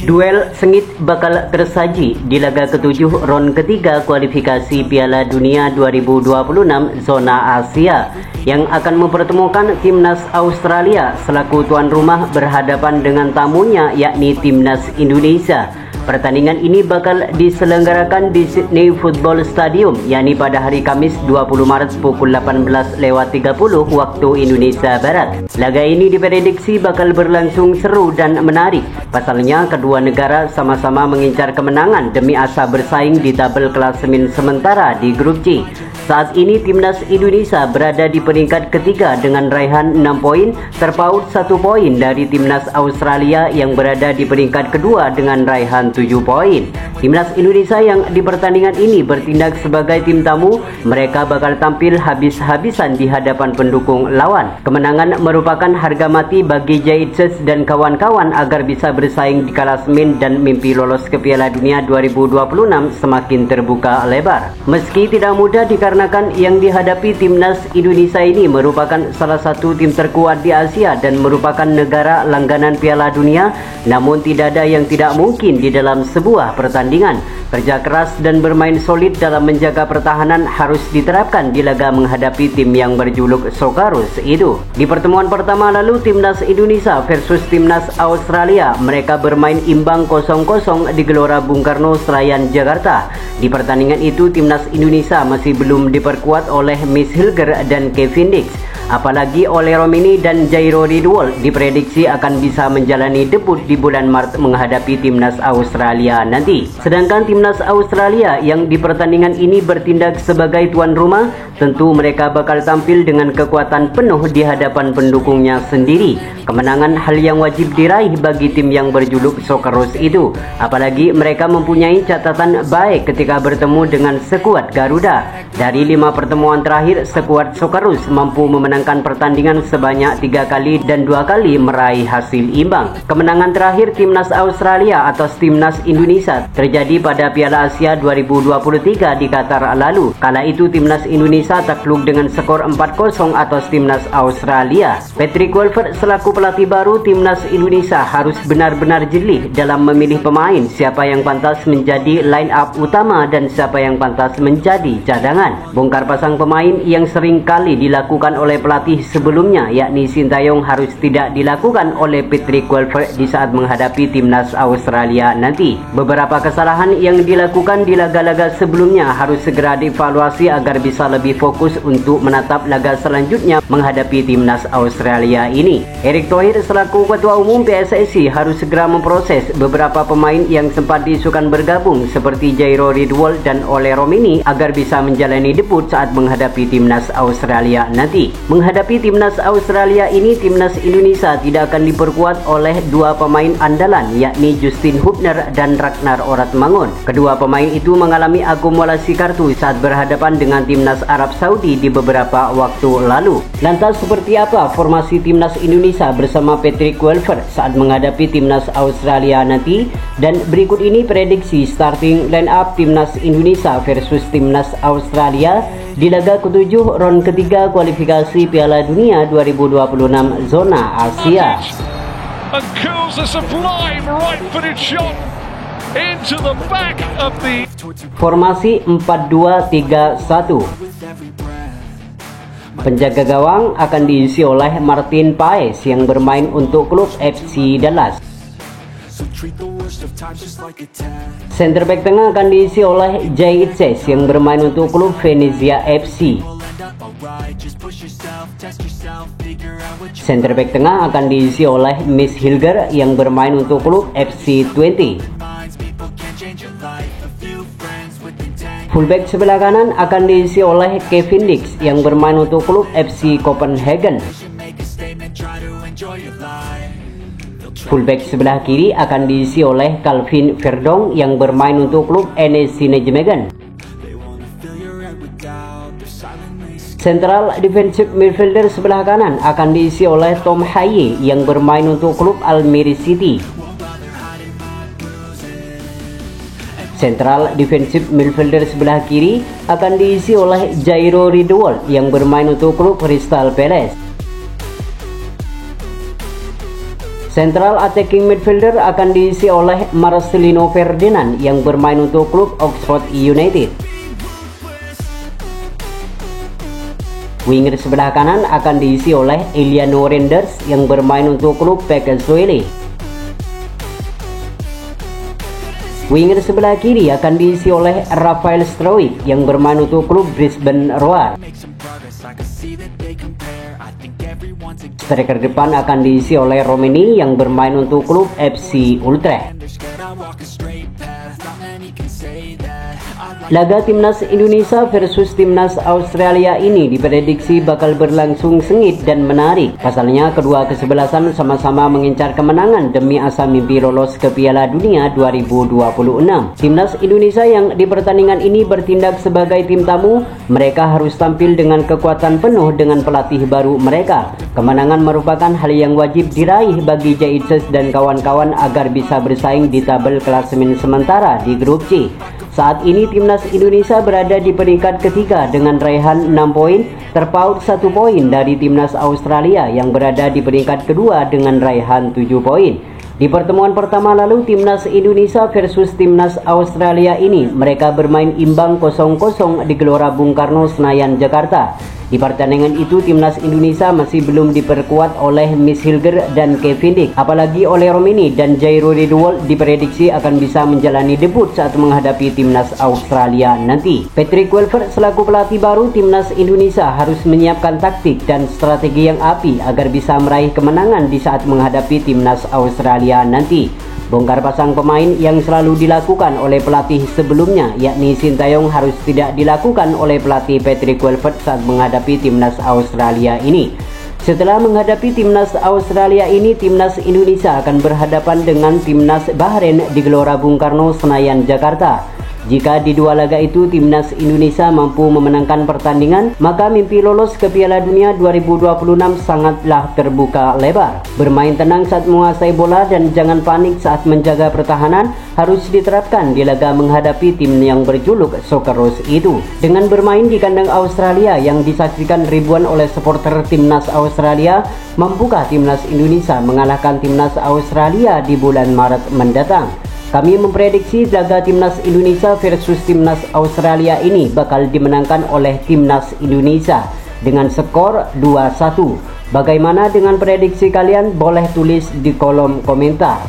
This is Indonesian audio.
Duel sengit bakal tersaji di laga ketujuh ron ketiga kualifikasi Piala Dunia 2026 zona Asia yang akan mempertemukan timnas Australia selaku tuan rumah berhadapan dengan tamunya yakni timnas Indonesia. Pertandingan ini bakal diselenggarakan di Sydney Football Stadium yakni pada hari Kamis 20 Maret pukul 18.30 waktu Indonesia Barat. Laga ini diprediksi bakal berlangsung seru dan menarik. Pasalnya kedua negara sama-sama mengincar kemenangan demi asa bersaing di tabel klasemen sementara di grup C. Saat ini timnas Indonesia berada di peringkat ketiga dengan raihan 6 poin, terpaut 1 poin dari timnas Australia yang berada di peringkat kedua dengan raihan 7 poin. Timnas Indonesia yang di pertandingan ini bertindak sebagai tim tamu, mereka bakal tampil habis-habisan di hadapan pendukung lawan. Kemenangan merupakan harga mati bagi Jaitses dan kawan-kawan agar bisa bersaing di klasemen dan mimpi lolos ke Piala Dunia 2026 semakin terbuka lebar. Meski tidak mudah dikarenakan yang dihadapi timnas Indonesia ini merupakan salah satu tim terkuat di Asia dan merupakan negara langganan Piala Dunia, namun tidak ada yang tidak mungkin di dalam sebuah pertandingan. Kerja keras dan bermain solid dalam menjaga pertahanan harus diterapkan di laga menghadapi tim yang berjuluk Socceroos itu. Di pertemuan pertama lalu timnas Indonesia versus timnas Australia, mereka bermain imbang 0-0 di Gelora Bung Karno, Senayan, Jakarta. Di pertandingan itu timnas Indonesia masih belum diperkuat oleh Miss Hilger dan Kevin Dix. Apalagi oleh Romini dan Jairo Ridwol diprediksi akan bisa menjalani debut di bulan Maret menghadapi timnas Australia nanti. Sedangkan timnas Australia yang di pertandingan ini bertindak sebagai tuan rumah, tentu mereka bakal tampil dengan kekuatan penuh di hadapan pendukungnya sendiri. Kemenangan hal yang wajib diraih bagi tim yang berjuluk Socceroos itu. Apalagi mereka mempunyai catatan baik ketika bertemu dengan skuad Garuda. Dari 5 pertemuan terakhir, skuad Socceroos mampu memenangkan pertandingan sebanyak 3 kali dan 2 kali meraih hasil imbang. Kemenangan terakhir timnas Australia atas timnas Indonesia terjadi pada Piala Asia 2023 di Qatar lalu. Kala itu timnas Indonesia takluk dengan skor 4-0 atas timnas Australia. Patrick Kluivert selaku pelatih baru timnas Indonesia harus benar-benar jeli dalam memilih pemain, siapa yang pantas menjadi line up utama dan siapa yang pantas menjadi cadangan. Bongkar pasang pemain yang sering kali dilakukan oleh pelatih sebelumnya yakni Sintayong harus tidak dilakukan oleh Patrick Kluivert di saat menghadapi timnas Australia nanti. Beberapa kesalahan yang dilakukan di laga-laga sebelumnya harus segera dievaluasi agar bisa lebih fokus untuk menatap laga selanjutnya menghadapi timnas Australia ini. Erick Thohir selaku Ketua Umum PSSI harus segera memproses beberapa pemain yang sempat diisukan bergabung seperti Jairo Ridwol dan Ole Romini agar bisa menjalani debut saat menghadapi timnas Australia nanti. Menghadapi timnas Australia ini, timnas Indonesia tidak akan diperkuat oleh 2 pemain andalan yakni Justin Hubner dan Ragnar Oratmangun. Kedua pemain itu mengalami akumulasi kartu saat berhadapan dengan timnas Arab Saudi di beberapa waktu lalu. Lantas seperti apa formasi timnas Indonesia bersama Patrick Kluivert saat menghadapi timnas Australia nanti? Dan berikut ini prediksi starting line up timnas Indonesia versus timnas Australia di laga ketujuh ron ketiga kualifikasi Piala Dunia 2026 zona Asia. Formasi 4-2-3-1. Penjaga gawang akan diisi oleh Martin Paes yang bermain untuk klub FC Dallas. Center back tengah akan diisi oleh Jaitses yang bermain untuk klub Venezia FC. Center back tengah akan diisi oleh Miss Hilger yang bermain untuk klub FC Twente. Fullback sebelah kanan akan diisi oleh Kevin Dix yang bermain untuk klub FC Copenhagen. Fullback sebelah kiri akan diisi oleh Calvin Verdong yang bermain untuk klub NEC Nijmegen. Central defensive midfielder sebelah kanan akan diisi oleh Tom Haye yang bermain untuk klub Almere City. Central defensive midfielder sebelah kiri akan diisi oleh Jairo Ridwol yang bermain untuk klub Crystal Palace. Central attacking midfielder akan diisi oleh Marcelino Ferdinand yang bermain untuk klub Oxford United. Winger sebelah kanan akan diisi oleh Eliano Renders yang bermain untuk klub PSV. Winger sebelah kiri akan diisi oleh Rafael Struijk yang bermain untuk klub Brisbane Roar. Striker depan akan diisi oleh Romeni yang bermain untuk klub FC Utrecht. Laga Timnas Indonesia versus Timnas Australia ini diprediksi bakal berlangsung sengit dan menarik. Pasalnya kedua kesebelasan sama-sama mengincar kemenangan demi asa mimpi lolos ke Piala Dunia 2026. Timnas Indonesia yang di pertandingan ini bertindak sebagai tim tamu, mereka harus tampil dengan kekuatan penuh dengan pelatih baru mereka. Kemenangan merupakan hal yang wajib diraih bagi Jaidses dan kawan-kawan agar bisa bersaing di tabel klasemen sementara di grup C. Saat ini Timnas Indonesia berada di peringkat ketiga dengan raihan 6 poin, terpaut 1 poin dari Timnas Australia yang berada di peringkat kedua dengan raihan 7 poin. Di pertemuan pertama lalu Timnas Indonesia versus Timnas Australia ini mereka bermain imbang 0-0 di Gelora Bung Karno, Senayan, Jakarta. Di pertandingan itu Timnas Indonesia masih belum diperkuat oleh Miss Hilger dan Kevin Dick, apalagi oleh Romeni dan Jairo Ridwell diprediksi akan bisa menjalani debut saat menghadapi Timnas Australia nanti. Patrick Kluivert selaku pelatih baru Timnas Indonesia harus menyiapkan taktik dan strategi yang apik agar bisa meraih kemenangan di saat menghadapi Timnas Australia nanti. Bongkar pasang pemain yang selalu dilakukan oleh pelatih sebelumnya, yakni Sintayong, harus tidak dilakukan oleh pelatih Patrick Kluivert saat menghadapi Timnas Australia ini. Setelah menghadapi Timnas Australia ini, Timnas Indonesia akan berhadapan dengan Timnas Bahrain di Gelora Bung Karno, Senayan, Jakarta. Jika di dua laga itu Timnas Indonesia mampu memenangkan pertandingan, maka mimpi lolos ke Piala Dunia 2026 sangatlah terbuka lebar. Bermain tenang saat menguasai bola dan jangan panik saat menjaga pertahanan harus diterapkan di laga menghadapi tim yang berjuluk Socceroos itu. Dengan bermain di kandang Australia yang disaksikan ribuan oleh supporter Timnas Australia, mampukah Timnas Indonesia mengalahkan Timnas Australia di bulan Maret mendatang? Kami memprediksi laga Timnas Indonesia versus Timnas Australia ini bakal dimenangkan oleh Timnas Indonesia dengan skor 2-1. Bagaimana dengan prediksi kalian? Boleh tulis di kolom komentar.